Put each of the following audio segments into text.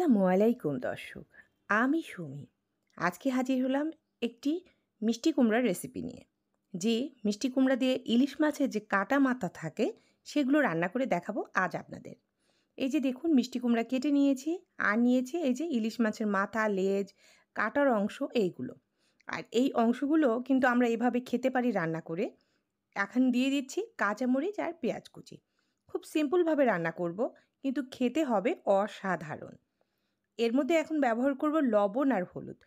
আসসালামু আলাইকুম দর্শক। আমি সুমি। আজকে হাজির হলাম একটি মিষ্টি কুমড়ার রেসিপি নিয়ে। যে মিষ্টি কুমড়া দিয়ে ইলিশ মাছের যে কাটা মাথা থাকে সেগুলো রান্না করে দেখাবো আজ আপনাদের। এই যে দেখুন মিষ্টি কুমড়া কেটে নিয়েছি, আর নিয়েছি এই যে ইলিশ মাছের মাথা, লেজ, কাটার অংশ এইগুলো। আর এই অংশগুলো কিন্তু আমরা এভাবে খেতে পারি রান্না করে। এখন দিয়ে দিচ্ছি কাঁচামরিচ আর পেঁয়াজ কুচি। খুব সিম্পলভাবে রান্না করব, কিন্তু খেতে হবে অসাধারণ। এর মধ্যে এখন ব্যবহার করব লবণ আর হলুদ।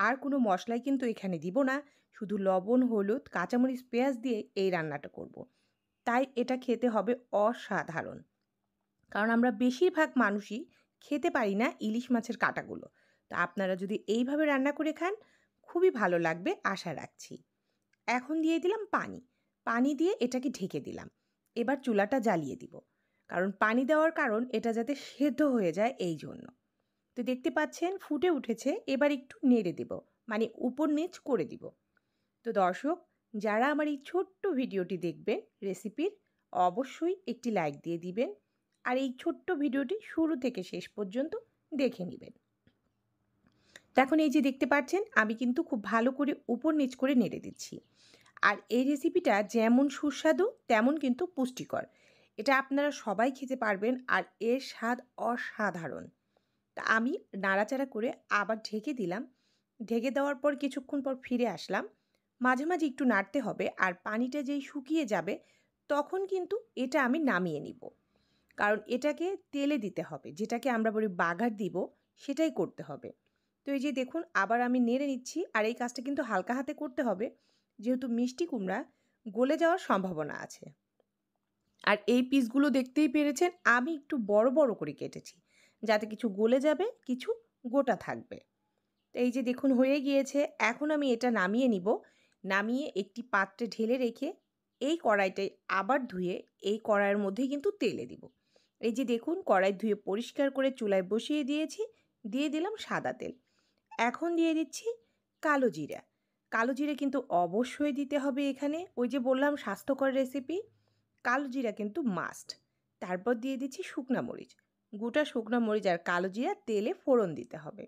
আর কোনো মশলাই কিন্তু এখানে দিব না। শুধু লবণ, হলুদ, কাঁচামরিচ, পেঁয়াজ দিয়ে এই রান্নাটা করব। তাই এটা খেতে হবে অসাধারণ। কারণ আমরা বেশিরভাগ মানুষই খেতে পারি না ইলিশ মাছের কাঁটাগুলো। তো আপনারা যদি এইভাবে রান্না করে খান, খুবই ভালো লাগবে আশা রাখছি। এখন দিয়ে দিলাম পানি। পানি দিয়ে এটাকে ঢেকে দিলাম। এবার চুলাটা জ্বালিয়ে দিব। কারণ পানি দেওয়ার কারণ এটা যাতে সেদ্ধ হয়ে যায় এই জন্য। তো দেখতে পাচ্ছেন ফুটে উঠেছে, এবার একটু নেড়ে দেব, মানে উপর নিচ করে দিব। তো দর্শক, যারা আমার এই ছোট্ট ভিডিওটি দেখবেন রেসিপির, অবশ্যই একটি লাইক দিয়ে দিবেন। আর এই ছোট্ট ভিডিওটি শুরু থেকে শেষ পর্যন্ত দেখে নেবেন। তো এখন এই যে দেখতে পাচ্ছেন আমি কিন্তু খুব ভালো করে উপর নিচ করে নেড়ে দিচ্ছি। আর এই রেসিপিটা যেমন সুস্বাদু তেমন কিন্তু পুষ্টিকর। এটা আপনারা সবাই খেতে পারবেন, আর এর স্বাদ অসাধারণ। তা আমি নাড়াচাড়া করে আবার ঢেকে দিলাম। ঢেকে দেওয়ার পর কিছুক্ষণ পর ফিরে আসলাম। মাঝে মাঝে একটু নাড়তে হবে, আর পানিটা যেই শুকিয়ে যাবে তখন কিন্তু এটা আমি নামিয়ে নিব। কারণ এটাকে তেলে দিতে হবে, যেটাকে আমরা বলি বাগার দিব, সেটাই করতে হবে। তো এই যে দেখুন আবার আমি নেড়ে নিচ্ছি, আর এই কাজটা কিন্তু হালকা হাতে করতে হবে, যেহেতু মিষ্টি কুমড়া গলে যাওয়ার সম্ভাবনা আছে। আর এই পিসগুলো দেখতেই পেরেছেন আমি একটু বড় বড় করে কেটেছি, যাতে কিছু গলে যাবে, কিছু গোটা থাকবে। তো এই যে দেখুন হয়ে গিয়েছে। এখন আমি এটা নামিয়ে নিব। নামিয়ে একটি পাত্রে ঢেলে রেখে এই কড়াইটাই আবার ধুয়ে এই কড়াইয়ের মধ্যেই কিন্তু তেলে দিব। এই যে দেখুন কড়াই ধুয়ে পরিষ্কার করে চুলায় বসিয়ে দিয়েছি। দিয়ে দিলাম সাদা তেল। এখন দিয়ে দিচ্ছি কালো জিরা। কালো জিরা কিন্তু অবশ্যই দিতে হবে এখানে। ওই যে বললাম স্বাস্থ্যকর রেসিপি, কালো জিরা কিন্তু মাস্ট। তারপর দিয়ে দিচ্ছি শুকনা মরিচ। গোটা শুকনা মরিচ আর কালো জিরা তেলে ফোড়ন দিতে হবে।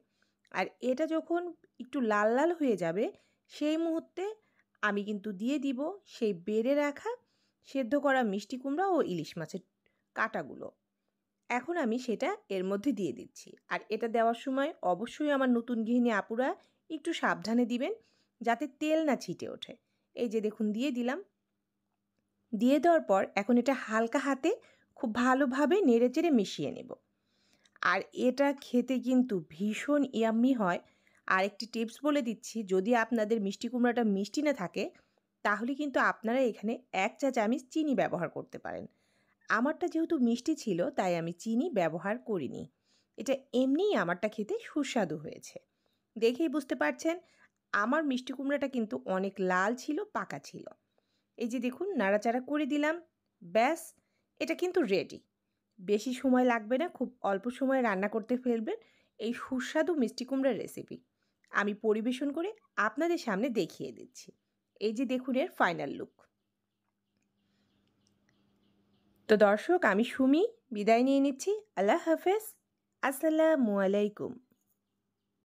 আর এটা যখন একটু লাল লাল হয়ে যাবে সেই মুহূর্তে আমি কিন্তু দিয়ে দিব সেই বেড়ে রাখা সেদ্ধ করা মিষ্টি কুমড়া ও ইলিশ মাছের কাঁটাগুলো। এখন আমি সেটা এর মধ্যে দিয়ে দিচ্ছি। আর এটা দেওয়ার সময় অবশ্যই আমার নতুন গৃহিণী আপুরা একটু সাবধানে দিবেন, যাতে তেল না ছিটে ওঠে। এই যে দেখুন দিয়ে দিলাম। দিয়ে দেওয়ার পর এখন এটা হালকা হাতে খুব ভালোভাবে নেড়েচেড়ে মিশিয়ে নেব। আর এটা খেতে কিন্তু ভীষণ ইয়াম্মি হয়। আর একটি টিপস বলে দিচ্ছি, যদি আপনাদের মিষ্টি কুমড়াটা মিষ্টি না থাকে তাহলে কিন্তু আপনারা এখানে 1 চা চামচ চিনি ব্যবহার করতে পারেন। আমারটা যেহেতু মিষ্টি ছিল তাই আমি চিনি ব্যবহার করিনি। এটা এমনিই আমারটা খেতে সুস্বাদু হয়েছে। দেখেই বুঝতে পারছেন আমার মিষ্টি কুমড়াটা কিন্তু অনেক লাল ছিল, পাকা ছিল। এই যে দেখুন নাড়াচাড়া করে দিলাম। ব্যাস, এটা কিন্তু রেডি। বেশি সময় লাগবে না, খুব অল্প সময়ে রান্না করতে ফেলবেন এই সুস্বাদু মিষ্টি কুমড়ার রেসিপি। আমি পরিবেশন করে আপনাদের সামনে দেখিয়ে দিচ্ছি। এই যে দেখুন এর ফাইনাল লুক। তো দর্শক, আমি সুমি বিদায় নিয়ে নিচ্ছি। আল্লাহ হাফেজ। আসসালামু আলাইকুম।